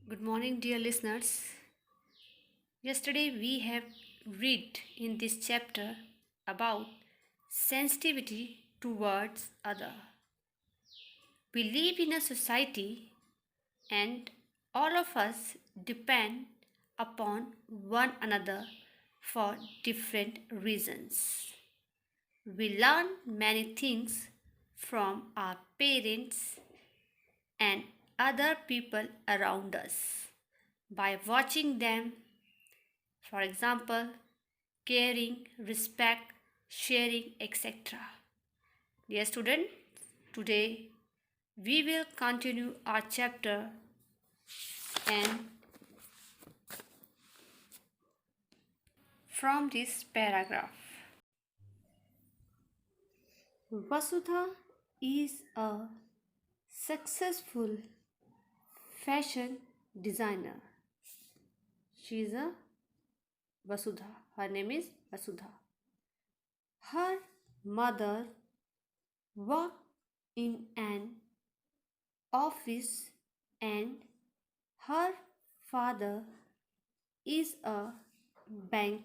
Good morning, dear listeners. Yesterday we have read in this chapter about sensitivity towards other. We live in a society and all of us depend upon one another for different reasons. We learn many things from our parents and other people around us by watching them. For example, caring, respect, sharing, etc. Dear student, today we will continue our chapter and from this paragraph. Vasudha is a successful fashion designer. She is a Vasudha. Her name is Vasudha. Her mother worked in an office and her father is a bank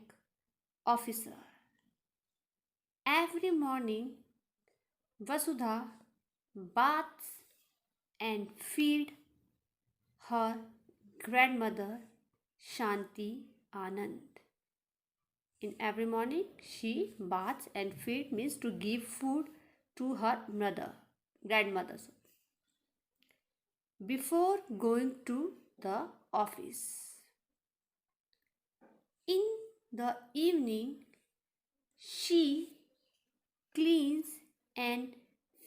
officer. Every morning, Vasudha baths and feed her grandmother Shanti Anand. In every morning, she baths and feed means to give food to her grandmother, before going to the office. In the evening, she cleans and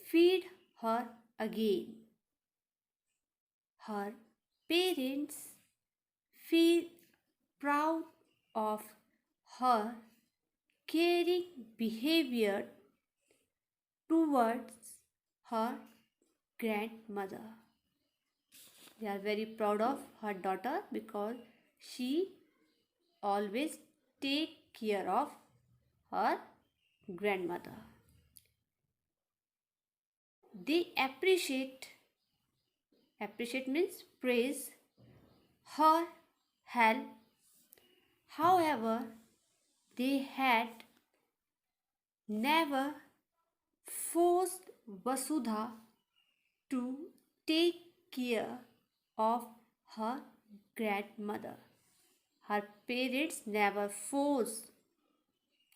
feed her again. Her parents feel proud of her caring behavior towards her grandmother. They are very proud of her daughter because she always take care of her grandmother. They appreciate means praise her help. However, they had never forced Vasudha to take care of her grandmother. Her parents never forced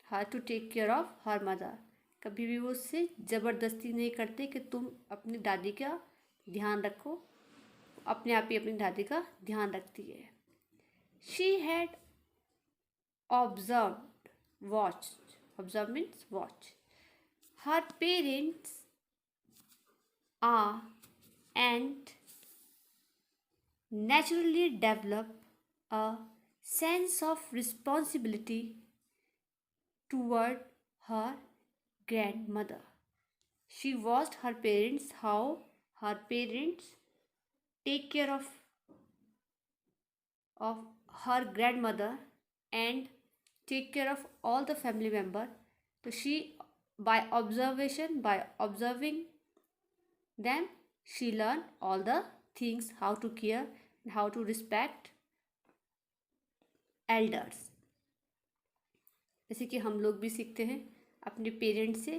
her to take care of her mother. कभी भी वो उससे ज़बरदस्ती नहीं करते कि तुम अपनी दादी का ध्यान रखो. अपने आप ही अपनी दादी का ध्यान रखती है. She had watched. Observe means watch. Her parents are and naturally develop a sense of responsibility toward her grandmother. She watched her parents, how her parents take care of her grandmother and take care of all the family member. So she, by observing them, she learned all the things, how to care and how to respect elders. जैसे कि हम लोग भी सीखते हैं अपने parents से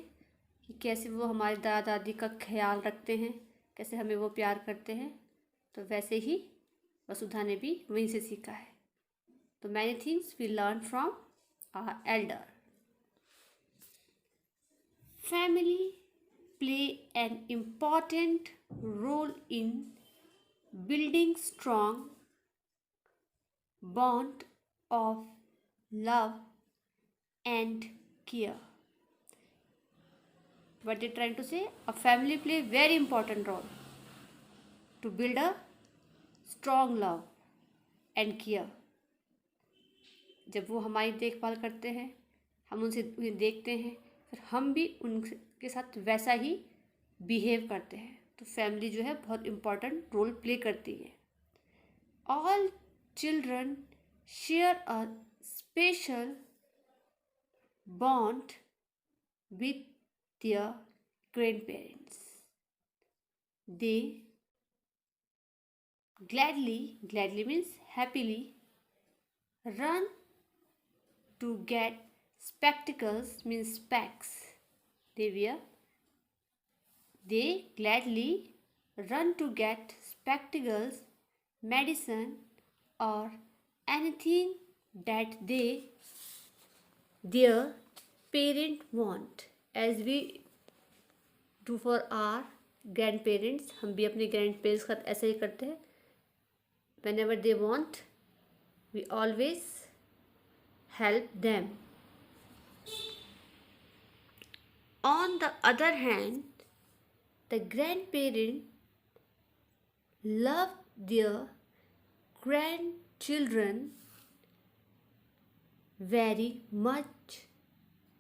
कि कैसे वो हमारे दादा दादी का ख्याल रखते हैं, कैसे हमें वो प्यार करते हैं. तो वैसे ही वसुधा ने भी वहीं से सीखा है. तो many things we learn from our elder. Family play an important role in building strong bond of love and care. What they're trying to say, a family play very important role to build a strong love and care. जब वो हमारी देखभाल करते हैं, हम उन्हें देखते हैं, फिर हम भी उनके साथ वैसा ही बिहेव करते हैं. तो फैमिली जो है बहुत इम्पॉर्टेंट रोल प्ले करती है. All children share a special bond with their grandparents. They Gladly means happily. Run to get spectacles means specs. They wear. They gladly run to get spectacles, medicine, or anything that their parent want. As we do for our grandparents, हम भी अपने grandparents के साथ ऐसे ही करते हैं. Whenever they want, we always help them. On the other hand, the grandparent love their grandchildren very much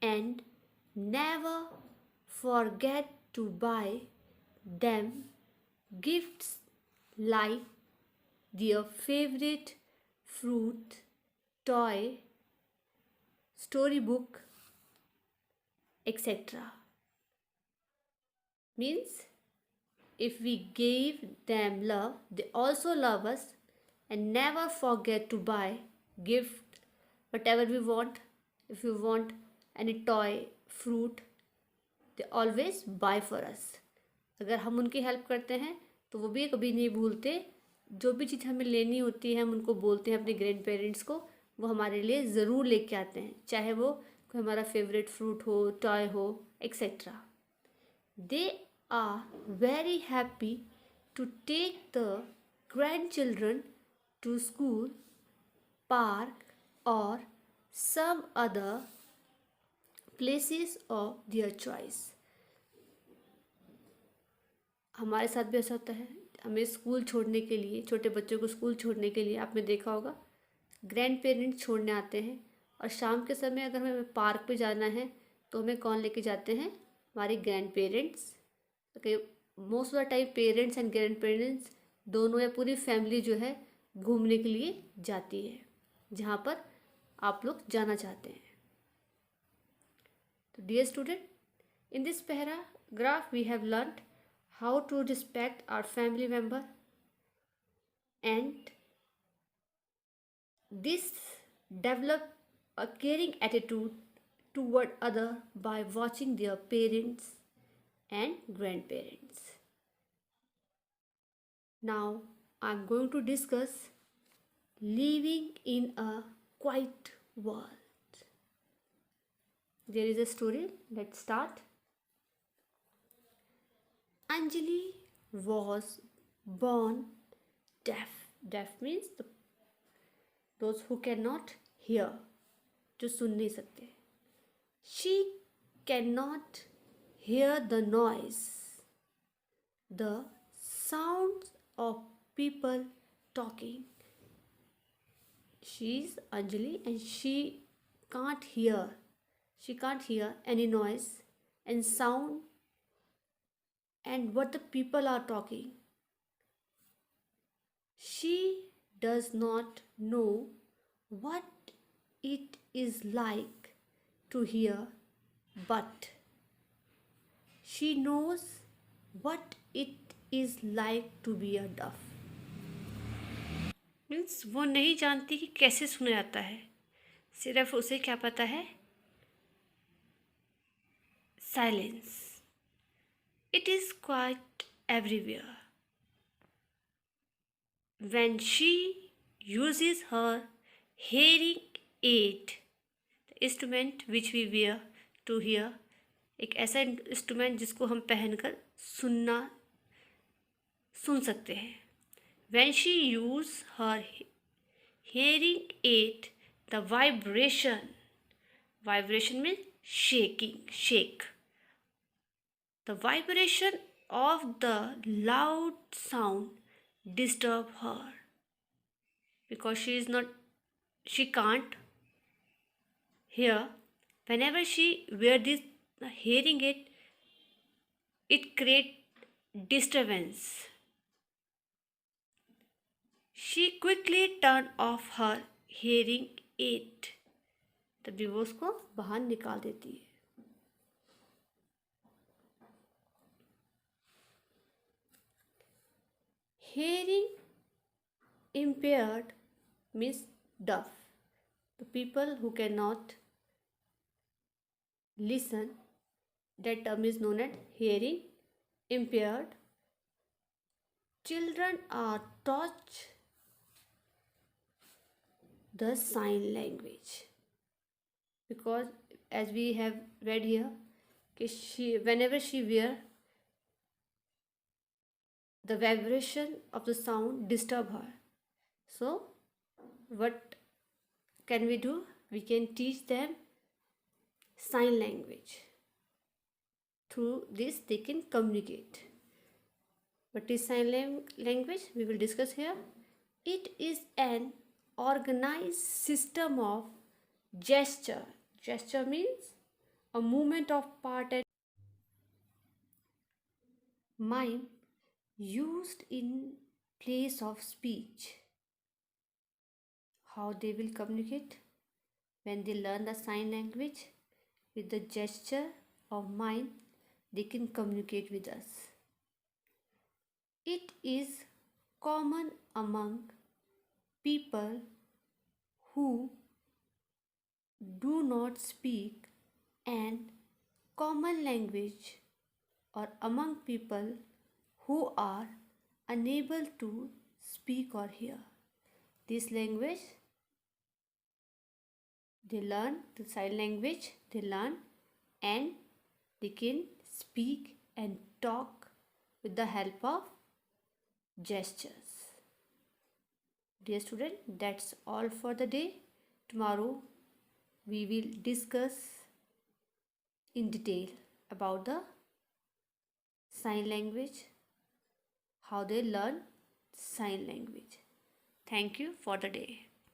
and never forget to buy them gifts like their favorite fruit, toy, storybook, etc. Means if we gave them love, they also love us and never forget to buy gift whatever we want. If we want any toy, fruit, they always buy for us. अगर हम उनकी help करते हैं तो वो भी कभी नहीं भूलते. जो भी चीज़ हमें लेनी होती है हम उनको बोलते हैं अपने ग्रैंड पेरेंट्स को, वो हमारे लिए ज़रूर लेके आते हैं, चाहे वो कोई हमारा फेवरेट फ्रूट हो, टॉय हो, etcetera. They are very happy to take the grandchildren to school, park, or some other places of their choice. हमारे साथ भी ऐसा होता है. हमें स्कूल छोड़ने के लिए, छोटे बच्चों को स्कूल छोड़ने के लिए, आपने देखा होगा ग्रैंड पेरेंट्स छोड़ने आते हैं. और शाम के समय अगर हमें पार्क पे जाना है तो हमें कौन लेके जाते हैं? हमारे grand parents. Most of the time parents and grand parents दोनों या पूरी फैमिली जो है घूमने के लिए जाती है जहाँ पर आप लोग जाना चाहते हैं. तो dear student, in this paragraph we have learned how to respect our family member, and this develop a caring attitude toward other by watching their parents and grandparents. Now I'm going to discuss living in a quiet world. There is a story. Let's start. Anjali was born deaf. Deaf means those who cannot hear, जो सुन नहीं सकते. She cannot hear the noise, the sounds of people talking. She is Anjali and she can't hear any noise and sound and what the people are talking. She does not know what it is like to hear, but she knows what it is like to be a deaf. Means वो नहीं जानती कि कैसे सुना जाता है, सिर्फ उसे क्या पता है? Silence. It is quite everywhere. When she uses her hearing aid, the instrument which we wear to hear, एक ऐसा इंस्ट्रूमेंट जिसको हम पहनकर सुन सकते हैं. When she uses her hearing aid, the vibration means shake. The vibration of the loud sound disturb her because she can't hear. Whenever she wear this hearing aid, it create disturbance. She quickly turn off her hearing aid. तभी वो उसको बाहर निकाल देती है. Hearing impaired means deaf. The people who cannot listen, that term is known as hearing impaired. Children are taught the sign language because as we have read here, whenever she wear, the vibration of the sound disturb her. So what can we do? We can teach them sign language. Through this they can communicate. What is sign language? We will discuss here. It is an organized system of gesture. Gesture means a movement of part and mime used in place of speech. How they will communicate? When they learn the sign language with the gesture of mime, they can communicate with us. It is common among people who do not speak an common language or among people who are unable to speak or hear. This language they learn, the sign language they learn, and they can speak and talk with the help of gestures. Dear student, that's all for the day. Tomorrow we will discuss in detail about the sign language, how they learn sign language. Thank you for the day.